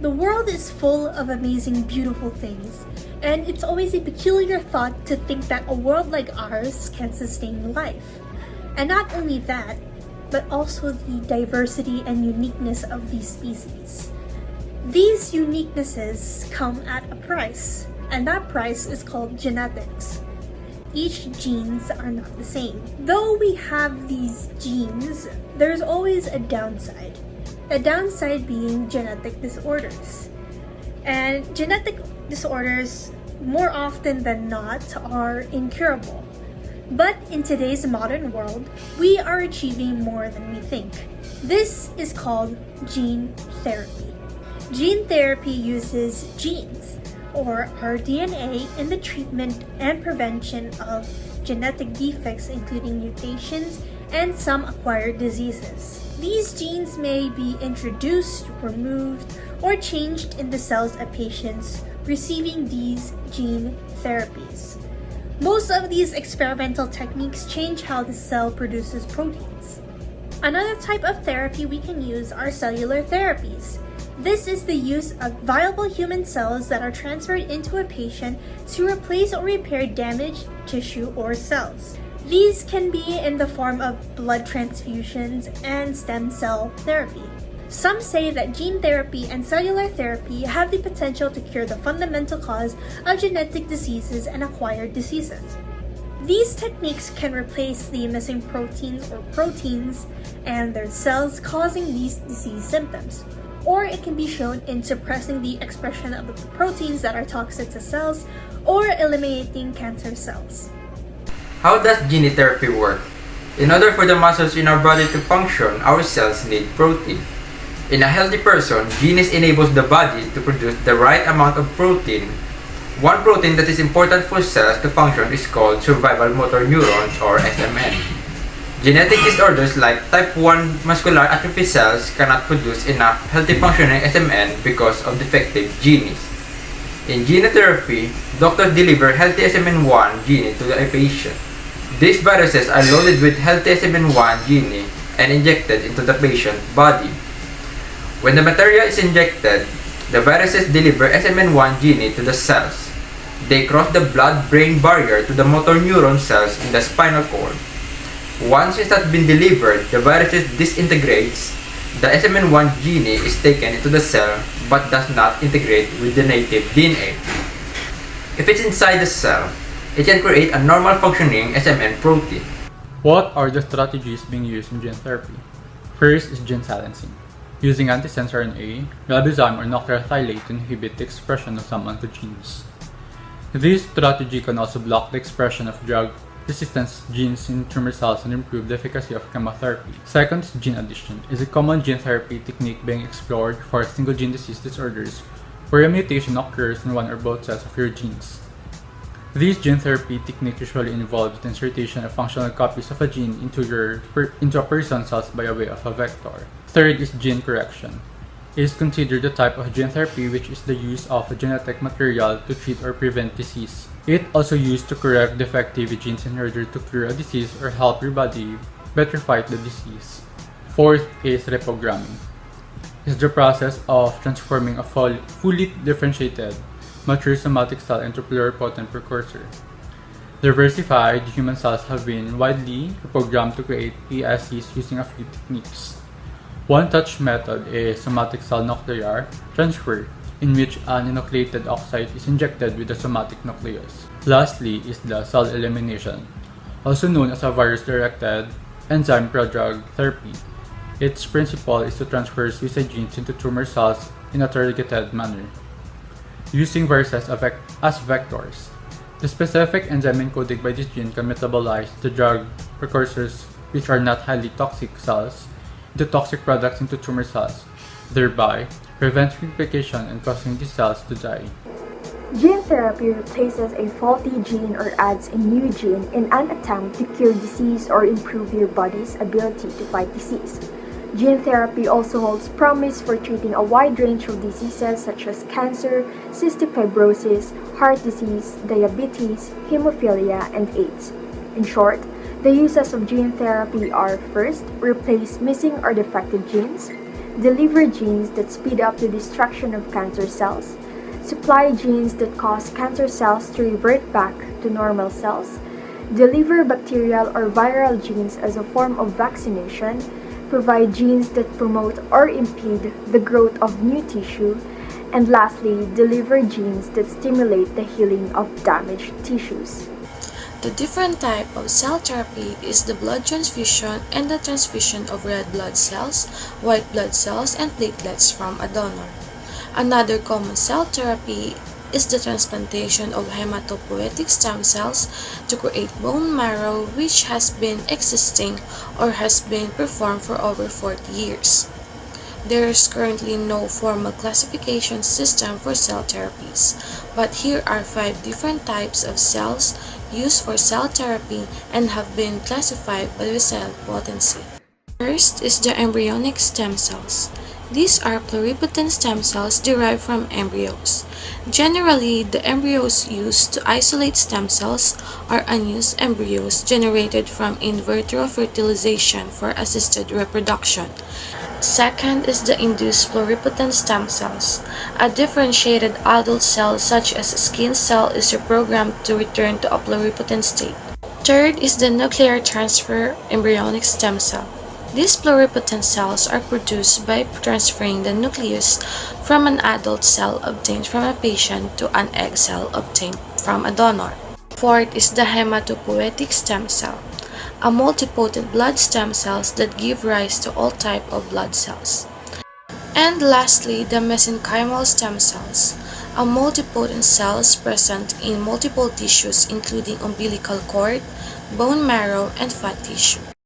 The world is full of amazing, beautiful things, and it's always a peculiar thought to think that a world like ours can sustain life. And not only that, but also the diversity and uniqueness of these species. These uniquenesses come at a price, and that price is called genetics. Each genes are not the same. Though we have these genes, there's always a downside. The downside being genetic disorders. And genetic disorders, more often than not, are incurable. But in today's modern world, we are achieving more than we think. This is called gene therapy. Gene therapy uses genes, or our DNA, in the treatment and prevention of genetic defects, including mutations and some acquired diseases. These genes may be introduced, removed, or changed in the cells of patients receiving these gene therapies. Most of these experimental techniques change how the cell produces proteins. Another type of therapy we can use are cellular therapies. This is the use of viable human cells that are transferred into a patient to replace or repair damaged tissue or cells. These can be in the form of blood transfusions and stem cell therapy. Some say that gene therapy and cellular therapy have the potential to cure the fundamental cause of genetic diseases and acquired diseases. These techniques can replace the missing proteins or proteins and their cells causing these disease symptoms, or it can be shown in suppressing the expression of the proteins that are toxic to cells or eliminating cancer cells. How does gene therapy work? In order for the muscles in our body to function, our cells need protein. In a healthy person, genes enables the body to produce the right amount of protein. One protein that is important for cells to function is called survival motor neurons, or SMN. Genetic disorders like type 1 muscular atrophy cells cannot produce enough healthy functioning SMN because of defective genes. In gene therapy, doctors deliver healthy SMN1 gene to the patient. These viruses are loaded with healthy SMN1 gene and injected into the patient's body. When the material is injected, the viruses deliver SMN1 gene to the cells. They cross the blood-brain barrier to the motor neuron cells in the spinal cord. Once it has been delivered, the viruses disintegrates. The SMN1 gene is taken into the cell but does not integrate with the native DNA. If it's inside the cell, it can create a normal functioning SMN protein. What are the strategies being used in gene therapy? First is gene silencing. Using antisense RNA, ribozyme or nucleotide to inhibit the expression of some oncogenes. This strategy can also block the expression of drug resistance genes in tumor cells and improve the efficacy of chemotherapy. Second is gene addition. Is a common gene therapy technique being explored for single gene disease disorders where a mutation occurs in one or both sets of your genes. This gene therapy technique usually involves the insertion of functional copies of a gene into a person's cells by way of a vector. Third is gene correction. It is considered a type of gene therapy which is the use of a genetic material to treat or prevent disease. It also used to correct defective genes in order to cure a disease or help your body better fight the disease. Fourth is reprogramming. It is the process of transforming a fully differentiated mature somatic cell into pluripotent precursor. Diversified human cells have been widely reprogrammed to create PSCs using a few techniques. One such method is somatic cell nuclear transfer, in which an enucleated oxide is injected with the somatic nucleus. Lastly is the cell elimination, also known as a virus-directed enzyme prodrug therapy. Its principle is to transfer suicide genes into tumor cells in a targeted manner, using viruses as vectors. The specific enzyme encoded by this gene can metabolize the drug precursors, which are not highly toxic cells, into toxic products into tumor cells, thereby prevents replication and causing these cells to die. Gene therapy replaces a faulty gene or adds a new gene in an attempt to cure disease or improve your body's ability to fight disease. Gene therapy also holds promise for treating a wide range of diseases such as cancer, cystic fibrosis, heart disease, diabetes, hemophilia, and AIDS. In short, the uses of gene therapy are: first, replace missing or defective genes; deliver genes that speed up the destruction of cancer cells, supply genes that cause cancer cells to revert back to normal cells, deliver bacterial or viral genes as a form of vaccination, provide genes that promote or impede the growth of new tissue, and lastly, deliver genes that stimulate the healing of damaged tissues. The different type of cell therapy is the blood transfusion and the transfusion of red blood cells, white blood cells, and platelets from a donor. Another common cell therapy is the transplantation of hematopoietic stem cells to create bone marrow, which has been existing or has been performed for over 40 years. There is currently no formal classification system for cell therapies, but here are 5 different types of cells used for cell therapy and have been classified by the cell potency. First is the embryonic stem cells. These are pluripotent stem cells derived from embryos. Generally, the embryos used to isolate stem cells are unused embryos generated from in vitro fertilization for assisted reproduction. Second is the induced pluripotent stem cells. A differentiated adult cell such as a skin cell is reprogrammed to return to a pluripotent state. Third is the nuclear transfer embryonic stem cell. These pluripotent cells are produced by transferring the nucleus from an adult cell obtained from a patient to an egg cell obtained from a donor. Fourth is the hematopoietic stem cell, a multipotent blood stem cells that give rise to all type of blood cells. And lastly, the mesenchymal stem cells, a multipotent cells present in multiple tissues including umbilical cord, bone marrow, and fat tissue.